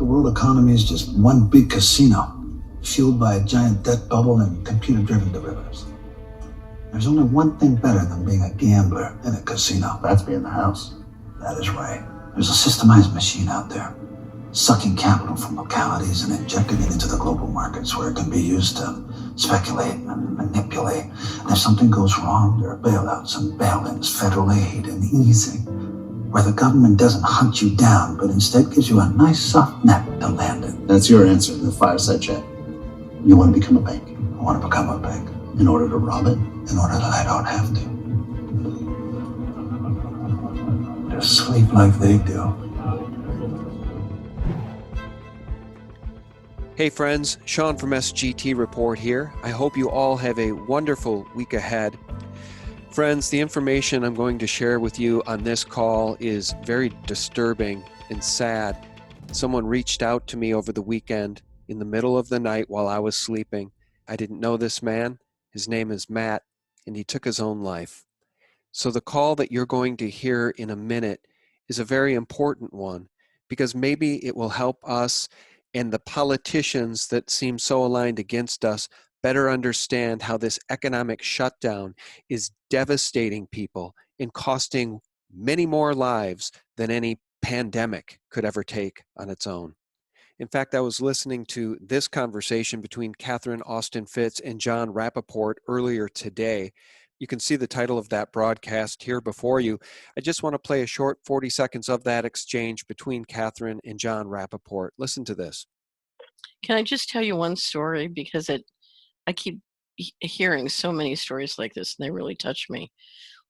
The world economy is just one big casino, fueled by a giant debt bubble and computer-driven derivatives. There's only one thing better than being a gambler in a casino. That's being the house. That is right. There's a systemized machine out there, sucking capital from localities and injecting it into the global markets where it can be used to speculate and manipulate. And if something goes wrong, there are bailouts and bail-ins, federal aid and easing, where the government doesn't hunt you down, but instead gives you a nice soft net to land in. That's your answer in the fireside chat. You want to become a bank. I want to become a bank. In order to rob it? In order that I don't have to. To sleep like they do. Hey friends, Sean from SGT Report here. I hope you all have a wonderful week ahead. Friends, the information I'm going to share with you on this call is very disturbing and sad. Someone reached out to me over the weekend in the middle of the night while I was sleeping. I didn't know this man. His name is Matt, and he took his own life. So the call that you're going to hear in a minute is a very important one, because maybe it will help us and the politicians that seem so aligned against us better understand how this economic shutdown is devastating people and costing many more lives than any pandemic could ever take on its own. In fact, I was listening to this conversation between Catherine Austin Fitts and John Rappaport earlier today. You can see the title of that broadcast here before you. I just want to play a short 40 seconds of that exchange between Catherine and John Rappaport. Listen to this. Can I just tell you one story? Because I keep hearing so many stories like this, and they really touch me.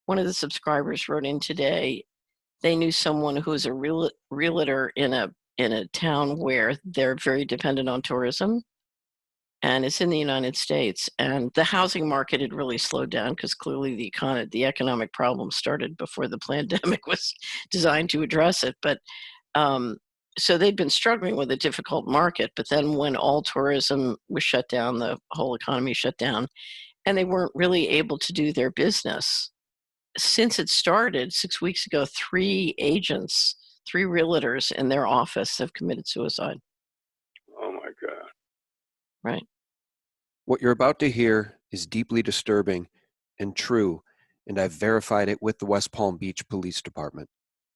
One of the subscribers wrote in today. They knew someone who was a realtor in a town where they're very dependent on tourism, and it's in the United States. And the housing market had really slowed down because clearly the economic problem started before the pandemic was designed to address it. But so they'd been struggling with a difficult market. But then when all tourism was shut down, the whole economy shut down, and they weren't really able to do their business. Since it started 6 weeks ago, 3 realtors in their office have committed suicide. Oh my God. Right. What you're about to hear is deeply disturbing and true, and I've verified it with the West Palm Beach Police Department.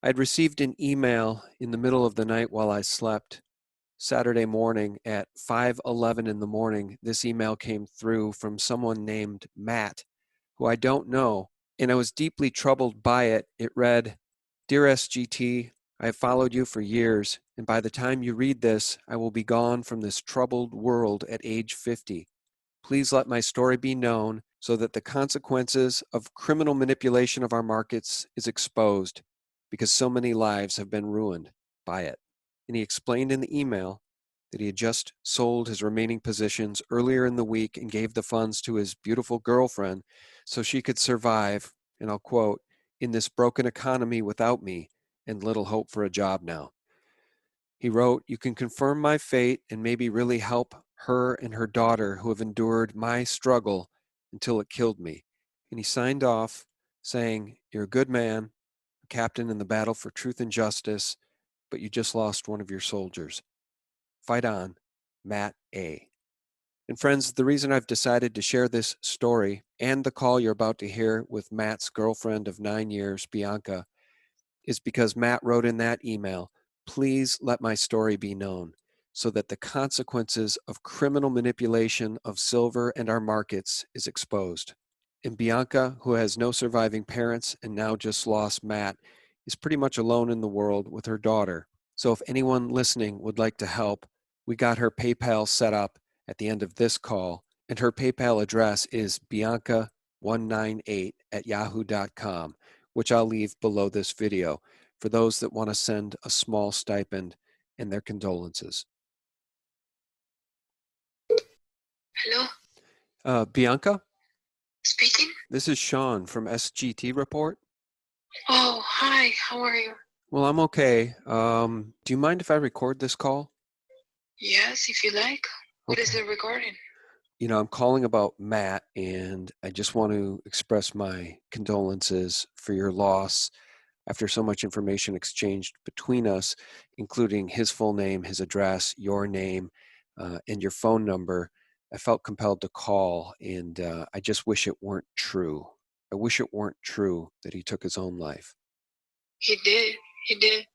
I'd received an email in the middle of the night while I slept. Saturday morning at 5:11 in the morning, this email came through from someone named Matt, who I don't know, and I was deeply troubled by it. It read, "Dear SGT, I have followed you for years, and by the time you read this, I will be gone from this troubled world at age 50. Please let my story be known so that the consequences of criminal manipulation of our markets is exposed, because so many lives have been ruined by it." And he explained in the email that he had just sold his remaining positions earlier in the week and gave the funds to his beautiful girlfriend so she could survive, and I'll quote, "in this broken economy without me and little hope for a job now." He wrote, "You can confirm my fate and maybe really help her and her daughter who have endured my struggle until it killed me." And he signed off saying, "You're a good man, a captain in the battle for truth and justice, but you just lost one of your soldiers. Fight on, Matt A." And friends, the reason I've decided to share this story and the call you're about to hear with Matt's girlfriend of 9 years, Bianca, is because Matt wrote in that email, "Please let my story be known so that the consequences of criminal manipulation of silver and our markets is exposed." And Bianca, who has no surviving parents and now just lost Matt, is pretty much alone in the world with her daughter. So if anyone listening would like to help, we got her PayPal set up at the end of this call, and her PayPal address is bianca198@yahoo.com, which I'll leave below this video for those that want to send a small stipend and their condolences. Hello? Bianca? Speaking? This is Sean from SGT Report. Oh, hi. How are you? Well, I'm okay. Do you mind if I record this call? Yes, if you like. What is Okay. it regarding? You know, I'm calling about Matt, and I just want to express my condolences for your loss. After so much information exchanged between us, including his full name, his address, your name, and your phone number, I felt compelled to call, and I just wish it weren't true. I wish it weren't true that he took his own life. He did. He did.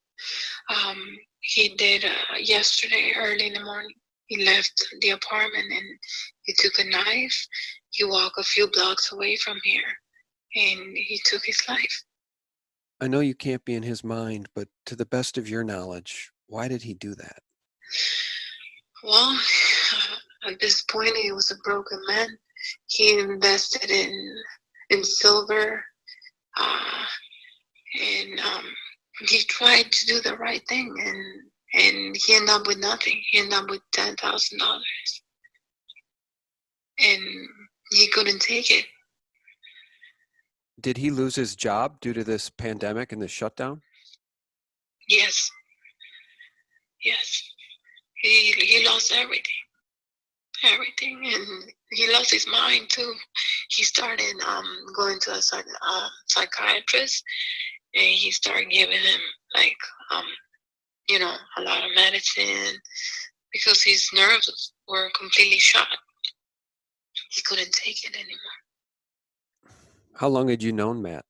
He did yesterday early in the morning. He left the apartment and he took a knife. He walked a few blocks away from here and he took his life. I know you can't be in his mind, but to the best of your knowledge, why did he do that? Well, at this point, he was a broken man. He invested in silver, and he tried to do the right thing, and he ended up with nothing. He ended up with $10,000, and he couldn't take it. Did he lose his job due to this pandemic and this shutdown? Yes, yes. He lost everything, and he lost his mind too. He started going to a psychiatrist, and he started giving him like a lot of medicine because his nerves were completely shot. He couldn't take it anymore. How long had you known Matt?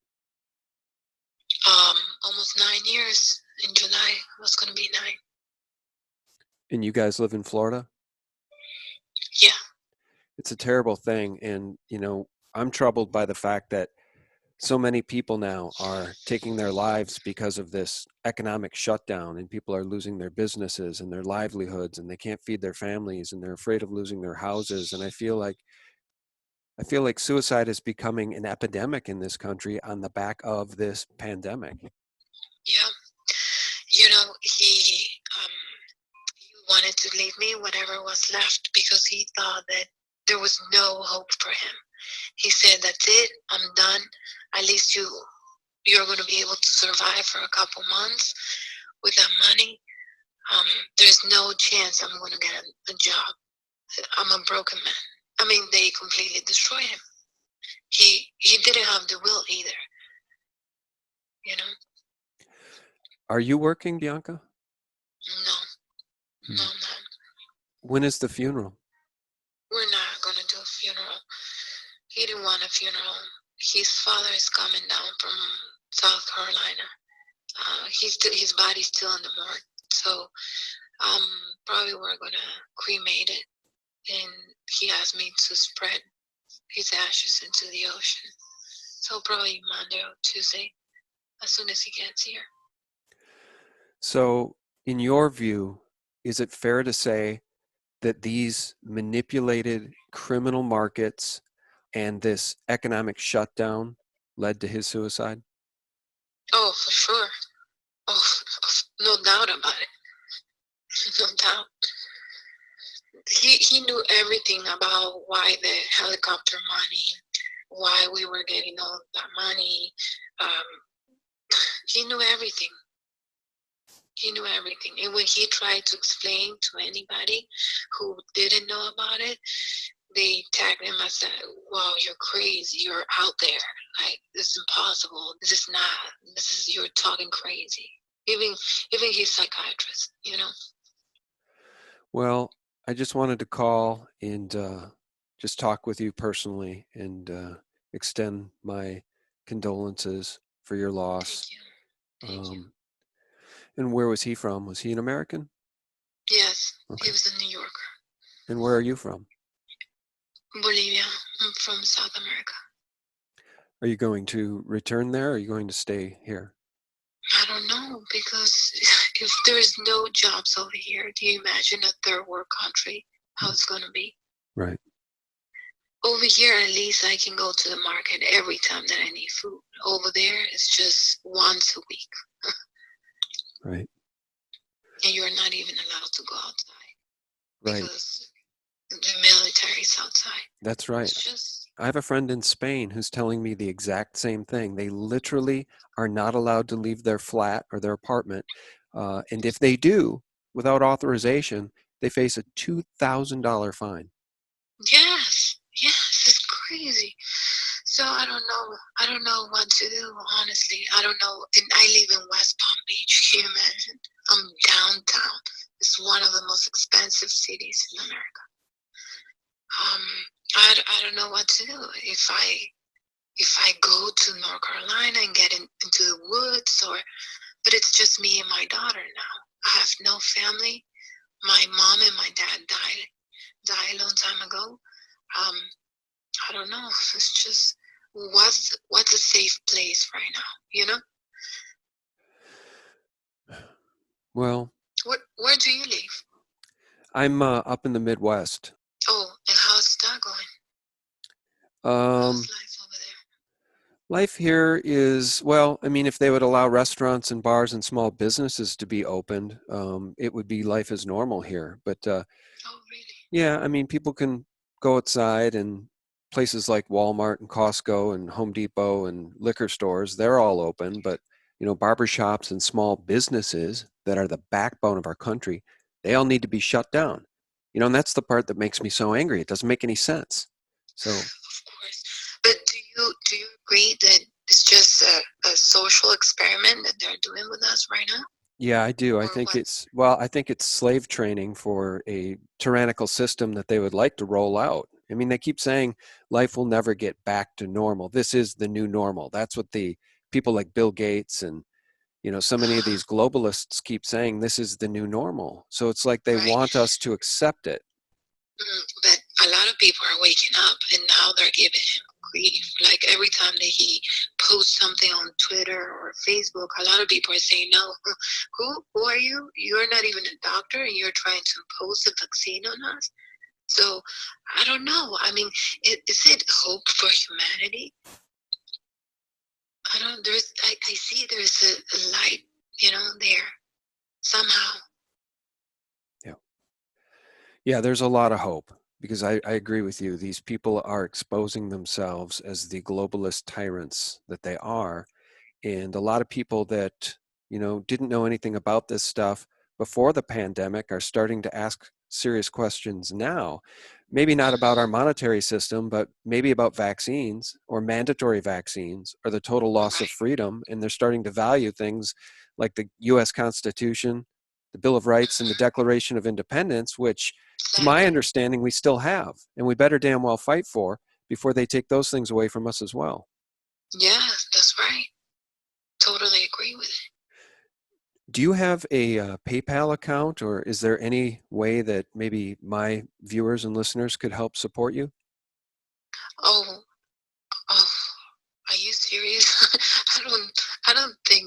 Almost 9 years. In July it was going to be 9. And you guys live in Florida? Yeah. It's a terrible thing. And, I'm troubled by the fact that so many people now are taking their lives because of this economic shutdown, and people are losing their businesses and their livelihoods, and they can't feed their families, and they're afraid of losing their houses. And I feel like suicide is becoming an epidemic in this country on the back of this pandemic. Yeah. He wanted to leave me whatever was left because he thought that there was no hope for him. He said, "That's it, I'm done. At least you're going to be able to survive for a couple months with that money. There's no chance I'm going to get a job. I'm a broken man." I mean, they completely destroyed him. He didn't have the will either. Are you working, Bianca? No, I'm not. When is the funeral? We're not going to do a funeral. He didn't want a funeral. His father is coming down from South Carolina. His body's still in the morgue. So probably we're going to cremate it. And he asked me to spread his ashes into the ocean. So probably Monday or Tuesday, as soon as he gets here. So, in your view, is it fair to say that these manipulated criminal markets and this economic shutdown led to his suicide? Oh, for sure. Oh, no doubt about it. No doubt. He knew everything about why the helicopter money, why we were getting all that money. He knew everything. He knew everything. And when he tried to explain to anybody who didn't know about it, they tagged him as that, "Wow, you're crazy. You're out there. Like, this is impossible. This is not. You're talking crazy." Even his psychiatrist, Well, I just wanted to call and just talk with you personally and extend my condolences for your loss. Thank you. And where was he from? Was he an American? Yes, Okay. he was a New Yorker. And where are you from? Bolivia. I'm from South America. Are you going to return there, or are you going to stay here? I don't know, because if there's no jobs over here, do you imagine a third world country, how it's going to be? Right. Over here, at least I can go to the market every time that I need food. Over there, it's just once a week. Right. And you're not even allowed to go outside. Right. Because the military's outside. That's right. It's just... I have a friend in Spain who's telling me the exact same thing. They literally are not allowed to leave their flat or their apartment. And if they do, without authorization, they face a $2,000 fine. Yes, it's crazy. So So I don't know. I don't know what to do, honestly. I don't know. And I live in West Palm Beach. Can you imagine? I'm downtown. It's one of the most expensive cities in America. I don't know what to do. If I go to North Carolina and get into the woods, but it's just me and my daughter now. I have no family. My mom and my dad died a long time ago. I don't know. It's just what's a safe place right now, you know? Well, Where do you live? I'm up in the Midwest. Oh, and how's that going? Um, How's life over there? Life here is, well, I mean, if they would allow restaurants and bars and small businesses to be opened, it would be life as normal here. But Oh, really? yeah, I mean, people can go outside, and places like Walmart and Costco and Home Depot and liquor stores, they're all open. But, barbershops and small businesses that are the backbone of our country, they all need to be shut down. And that's the part that makes me so angry. It doesn't make any sense. So, Of course. But do you agree that it's just a social experiment that they're doing with us right now? yeah, I do. I Or think what? I think it's slave training for a tyrannical system that they would like to roll out. I mean, they keep saying life will never get back to normal. This is the new normal. That's what the people like Bill Gates and, so many of these globalists keep saying this is the new normal. So it's like they Right. want us to accept it. But a lot of people are waking up, and now they're giving him grief. Like every time that he posts something on Twitter or Facebook, a lot of people are saying, "No, who are you? You're not even a doctor, and you're trying to impose a vaccine on us." So I don't know. I mean, is it hope for humanity? I don't. I see there's a light, there somehow. Yeah. Yeah, there's a lot of hope because I agree with you. These people are exposing themselves as the globalist tyrants that they are. And a lot of people that, didn't know anything about this stuff before the pandemic are starting to ask serious questions now. Maybe not about our monetary system, but maybe about vaccines or mandatory vaccines or the total loss of Right. freedom. And they're starting to value things like the US Constitution, the Bill of Rights, and the Declaration of Independence, which, to my Exactly. understanding, we still have. And we better damn well fight for before they take those things away from us as well. Yeah, that's right. Totally agree with it. Do you have a PayPal account, or is there any way that maybe my viewers and listeners could help support you? Oh, oh, are you serious? I don't think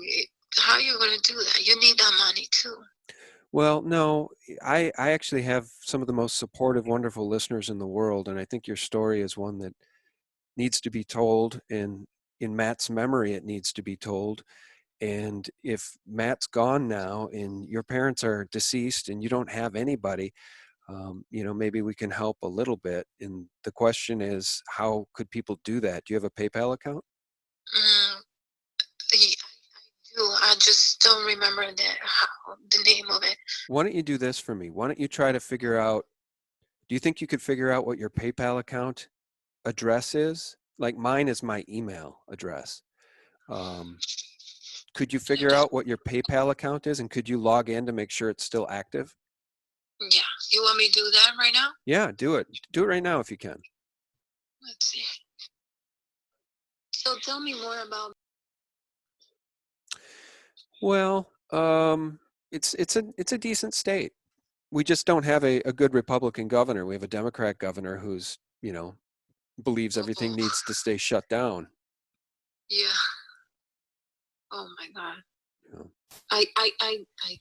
how are you gonna do that? You need that money too. Well, no, I actually have some of the most supportive, wonderful listeners in the world, and I think your story is one that needs to be told, and in Matt's memory, it needs to be told. And if Matt's gone now and your parents are deceased and you don't have anybody, maybe we can help a little bit. And the question is, how could people do that? Do you have a PayPal account? Mm, I do. I just don't remember the name of it. Why don't you do this for me? Why don't you try to figure out, do you think you could figure out what your PayPal account address is? Like mine is my email address. Could you figure out what your PayPal account is, and could you log in to make sure it's still active? Yeah, you want me to do that right now? Yeah, do it. Do it right now if you can. Let's see. So tell me more about. Well, it's a decent state. We just don't have a good Republican governor. We have a Democrat governor who's, believes everything Oh, needs to stay shut down. yeah. Oh my God. Yeah. I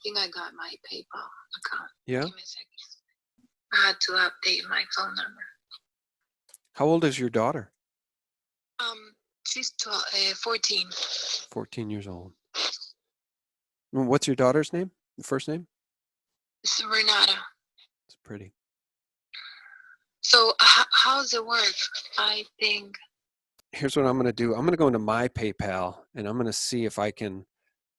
think I got my PayPal account. Yeah? Give me a second. I had to update my phone number. How old is your daughter? She's 14. 14 years old. What's your daughter's name? The first name? It's Renata. It's pretty. So how does it work? I think. Here's what I'm going to do. I'm going to go into my PayPal and I'm going to see if I can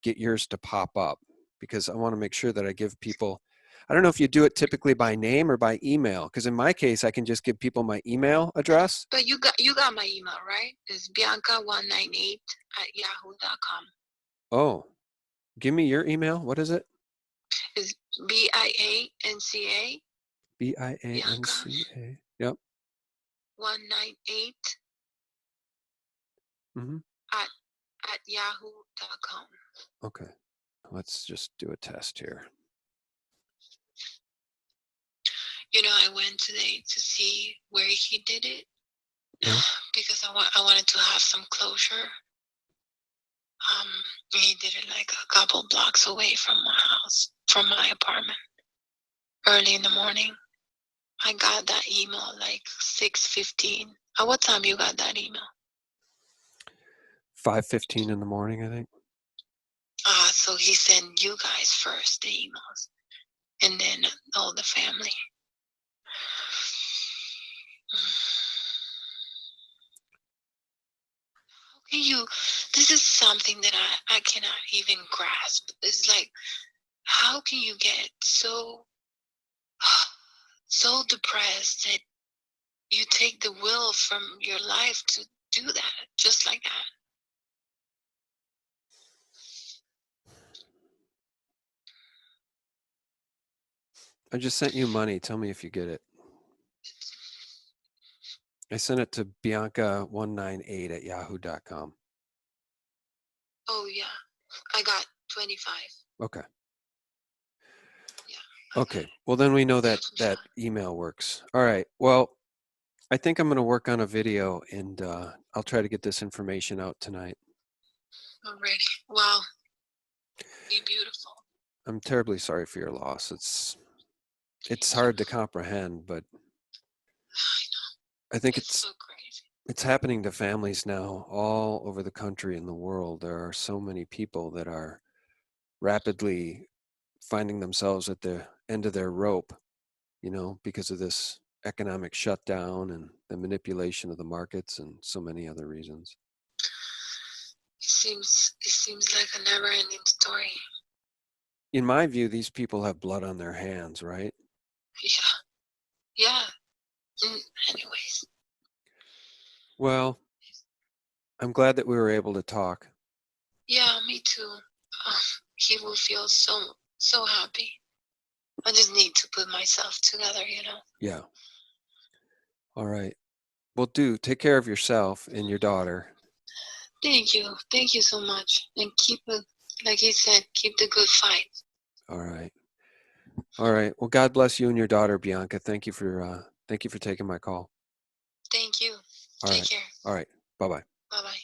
get yours to pop up, because I want to make sure that I give people, I don't know if you do it typically by name or by email, because in my case, I can just give people my email address. But you got my email, right? It's Bianca198@yahoo.com. Oh, give me your email. What is it? It's BIANCA. BIANCA. Yep. 198 Mm-hmm. at yahoo.com. Okay. Let's just do a test here. You know, I went today to see where he did it. Yeah. Because I wanted to have some closure. He did it like a couple blocks away from my house, from my apartment. Early in the morning. I got that email like 6:15. At what time you got that email? 5:15 in the morning, I think. So he sent you guys first the emails, and then all the family. Okay, this is something that I cannot even grasp. It's like, how can you get so depressed that you take the will from your life to do that, just like that? I just sent you money. Tell me if you get it. I sent it to Bianca198@yahoo.com. Oh yeah, I got 25. Okay. Yeah. Okay. Well, then we know that email works. All right. Well, I think I'm going to work on a video, and I'll try to get this information out tonight. Already. Wow. Be beautiful. I'm terribly sorry for your loss. It's hard to comprehend, but I think It's so crazy. it's happening to families now all over the country and the world. There are so many people that are rapidly finding themselves at the end of their rope, because of this economic shutdown and the manipulation of the markets and so many other reasons. It seems like a never-ending story. In my view, these people have blood on their hands, right? Yeah. Anyways. Well, I'm glad that we were able to talk. Yeah, me too. He will feel so happy. I just need to put myself together, Yeah. All right. Well, take care of yourself and your daughter. Thank you so much, and keep it, like he said, keep the good fight. All right. Well, God bless you and your daughter, Bianca. Thank you for taking my call. Thank you. All Take right. care. All right. Bye-bye. Bye-bye.